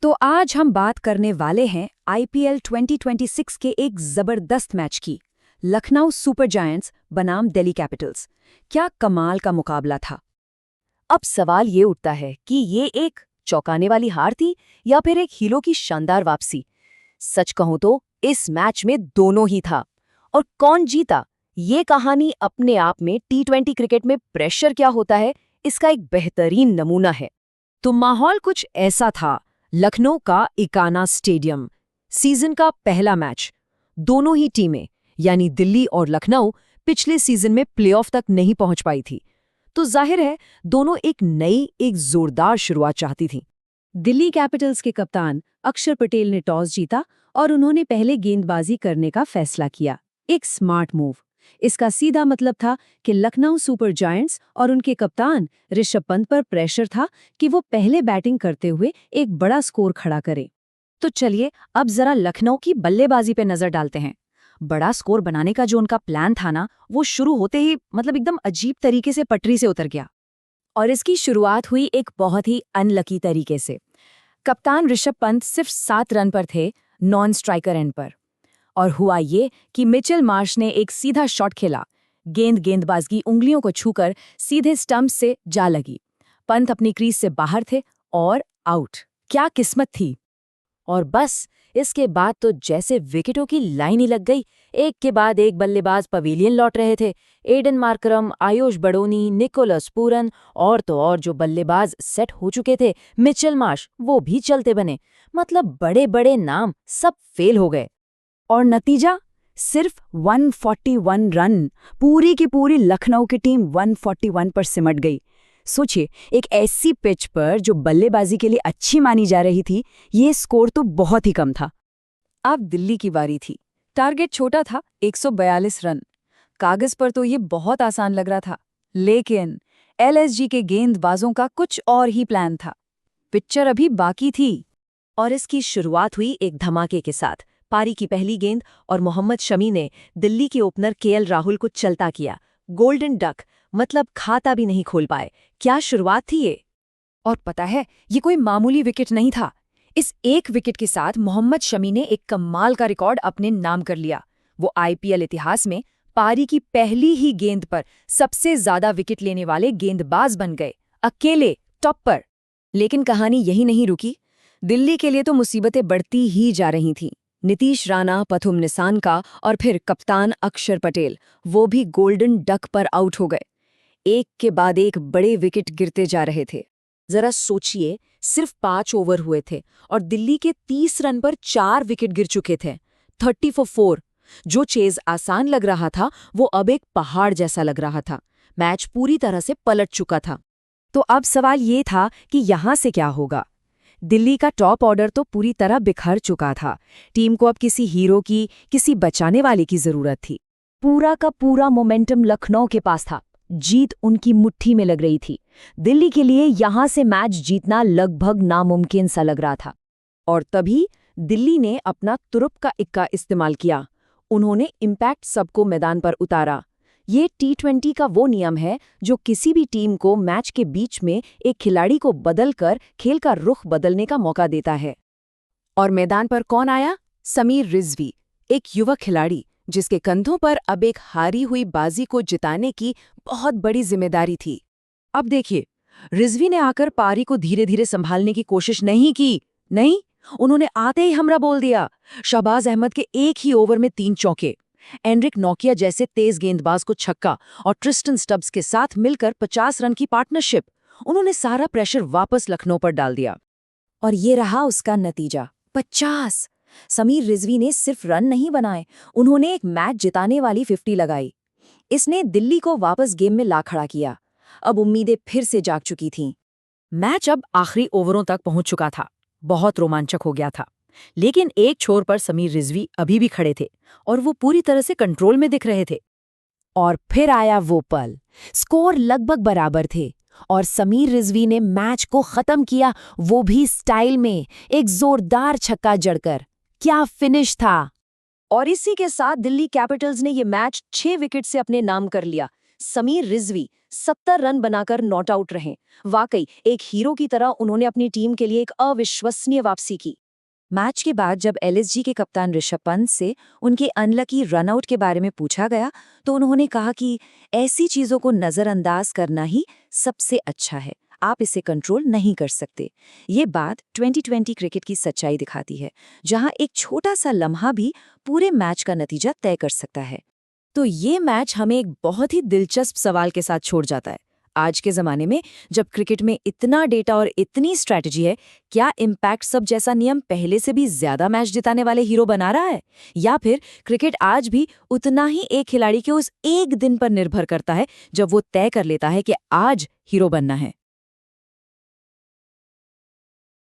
तो आज हम बात करने वाले हैं आईपीएल 2026 के एक जबरदस्त मैच की। लखनऊ सुपर जायंट्स बनाम दिल्ली कैपिटल्स। क्या कमाल का मुकाबला था। अब सवाल ये उठता है कि ये एक चौंकाने वाली हार थी या फिर एक हीरो की शानदार वापसी। सच कहूं तो इस मैच में दोनों ही था। और कौन जीता, ये कहानी अपने आप में टी20 क्रिकेट में प्रेशर क्या होता है, इसका एक बेहतरीन नमूना है। तो माहौल कुछ ऐसा था। लखनऊ का इकाना स्टेडियम, सीजन का पहला मैच। दोनों ही टीमें यानी दिल्ली और लखनऊ पिछले सीजन में प्लेऑफ तक नहीं पहुंच पाई थी। तो जाहिर है दोनों एक जोरदार शुरुआत चाहती थीं। दिल्ली कैपिटल्स के कप्तान अक्षर पटेल ने टॉस जीता और उन्होंने पहले गेंदबाजी करने का फैसला किया। एक स्मार्ट मूव। इसका सीधा मतलब था कि लखनऊ सुपर जायंट्स और उनके कप्तान ऋषभ पंत पर प्रेशर था कि वो पहले बैटिंग करते हुए एक बड़ा स्कोर खड़ा करें। तो चलिए अब जरा लखनऊ की बल्लेबाजी पे नजर डालते हैं। बड़ा स्कोर बनाने का जो उनका प्लान था ना, वो शुरू होते ही एकदम अजीब तरीके से पटरी से उतर गया। और इसकी शुरुआत हुई एक बहुत ही अनलकी तरीके से। कप्तान ऋषभ पंत सिर्फ 7 रन पर थे, नॉन स्ट्राइकर एंड पर। और हुआ ये कि मिचेल मार्श ने एक सीधा शॉट खेला। गेंदबाज की उंगलियों को छूकर सीधे स्टंप से जा लगी। पंत अपनी क्रीज से बाहर थे और आउट। क्या किस्मत थी। और बस इसके बाद तो जैसे विकेटों की लाइन ही लग गई। एक के बाद एक बल्लेबाज पवेलियन लौट रहे थे। Aiden Markram, Ayush Badoni, Nicholas Pooran और तो और जो बल्लेबाज सेट हो चुके थे, मिचेल मार्श, वो भी चलते बने। बड़े बड़े नाम सब फेल हो गए। और नतीजा सिर्फ 141 रन। पूरी की पूरी लखनऊ की टीम 141 पर सिमट गई। सोचिए, एक ऐसी पिच पर जो बल्लेबाजी के लिए अच्छी मानी जा रही थी, ये स्कोर तो बहुत ही कम था। अब दिल्ली की बारी थी। टारगेट छोटा था, 142 रन। कागज पर तो ये बहुत आसान लग रहा था, लेकिन एलएसजी के गेंदबाजों का कुछ और ही प्लान था। पिक्चर अभी बाकी थी। और इसकी शुरुआत हुई एक धमाके के साथ। पारी की पहली गेंद और मोहम्मद शमी ने दिल्ली के ओपनर केएल राहुल को चलता किया। गोल्डन डक, खाता भी नहीं खोल पाए। क्या शुरुआत थी ये। और पता है, ये कोई मामूली विकेट नहीं था। इस एक विकेट के साथ मोहम्मद शमी ने एक कमाल का रिकॉर्ड अपने नाम कर लिया। वो आईपीएल इतिहास में पारी की पहली ही गेंद पर सबसे ज्यादा विकेट लेने वाले गेंदबाज बन गए, अकेले टॉप पर। लेकिन कहानी यही नहीं रुकी। दिल्ली के लिए तो मुसीबतें बढ़ती ही जा रही थीं। नीतीश राणा, पथुम निसानका और फिर कप्तान अक्षर पटेल, वो भी गोल्डन डक पर आउट हो गए। एक के बाद एक बड़े विकेट गिरते जा रहे थे। जरा सोचिए, सिर्फ 5 ओवर हुए थे और दिल्ली के 30 रन पर 4 विकेट गिर चुके थे। 30 for 4। जो चेज आसान लग रहा था, वो अब एक पहाड़ जैसा लग रहा था। मैच पूरी तरह से पलट चुका था। तो अब सवाल ये था कि यहां से क्या होगा। दिल्ली का टॉप ऑर्डर तो पूरी तरह बिखर चुका था। टीम को अब किसी हीरो की, किसी बचाने वाले की जरूरत थी। पूरा का पूरा मोमेंटम लखनऊ के पास था। जीत उनकी मुट्ठी में लग रही थी। दिल्ली के लिए यहां से मैच जीतना लगभग नामुमकिन सा लग रहा था। और तभी दिल्ली ने अपना तुरुप का इक्का इस्तेमाल किया। उन्होंने इम्पैक्ट सबको मैदान पर उतारा। ये टी20 का वो नियम है जो किसी भी टीम को मैच के बीच में एक खिलाड़ी को बदलकर खेल का रुख बदलने का मौका देता है। और मैदान पर कौन आया? समीर रिजवी, एक युवा खिलाड़ी जिसके कंधों पर अब एक हारी हुई बाजी को जिताने की बहुत बड़ी जिम्मेदारी थी। अब देखिए, रिजवी ने आकर पारी को धीरे धीरे संभालने की कोशिश नहीं की। नहीं, उन्होंने आते ही हमला बोल दिया। शहबाज अहमद के एक ही ओवर में 3 चौके, एंड्रिक नोकिया जैसे तेज गेंदबाज को छक्का और ट्रिस्टन स्टब्स के साथ मिलकर 50 रन की पार्टनरशिप। उन्होंने सारा प्रेशर वापस लखनऊ पर डाल दिया। और ये रहा उसका नतीजा, 50। समीर रिजवी ने सिर्फ रन नहीं बनाए, उन्होंने एक मैच जिताने वाली 50 लगाई। इसने दिल्ली को वापस गेम में ला खड़ा किया। अब उम्मीदें फिर से जाग चुकी थीं। मैच अब आखिरी ओवरों तक पहुंच चुका था। बहुत रोमांचक हो गया था। लेकिन एक छोर पर समीर रिजवी अभी भी खड़े थे और वो पूरी तरह से कंट्रोल में दिख रहे थे। और फिर आया वो पल। स्कोर लगभग बराबर थे और समीर रिजवी ने मैच को खत्म किया, वो भी स्टाइल में, एक जोरदार छक्का जड़कर। क्या फिनिश था। और इसी के साथ दिल्ली कैपिटल्स ने ये मैच 6 विकेट से अपने नाम कर लिया। समीर रिजवी 70 रन बनाकर नॉट आउट रहे। वाकई एक हीरो की तरह उन्होंने अपनी टीम के लिए एक अविश्वसनीय वापसी की। मैच के बाद जब एलएसजी के कप्तान ऋषभ पंत से उनके अनलकी रनआउट के बारे में पूछा गया तो उन्होंने कहा कि ऐसी चीजों को नजरअंदाज करना ही सबसे अच्छा है, आप इसे कंट्रोल नहीं कर सकते। ये बात 2020 क्रिकेट की सच्चाई दिखाती है, जहां एक छोटा सा लम्हा भी पूरे मैच का नतीजा तय कर सकता है। तो ये मैच हमें एक बहुत ही दिलचस्प सवाल के साथ छोड़ जाता है। आज के ज़माने में जब क्रिकेट में इतना डेटा और इतनी स्ट्रैटेजी है, क्या इम्पैक्ट सब जैसा नियम पहले से भी ज़्यादा मैच जिताने वाले हीरो बना रहा है? या फिर क्रिकेट आज भी उतना ही एक खिलाड़ी के उस एक दिन पर निर्भर करता है जब वो तय कर लेता है कि आज हीरो बनना है?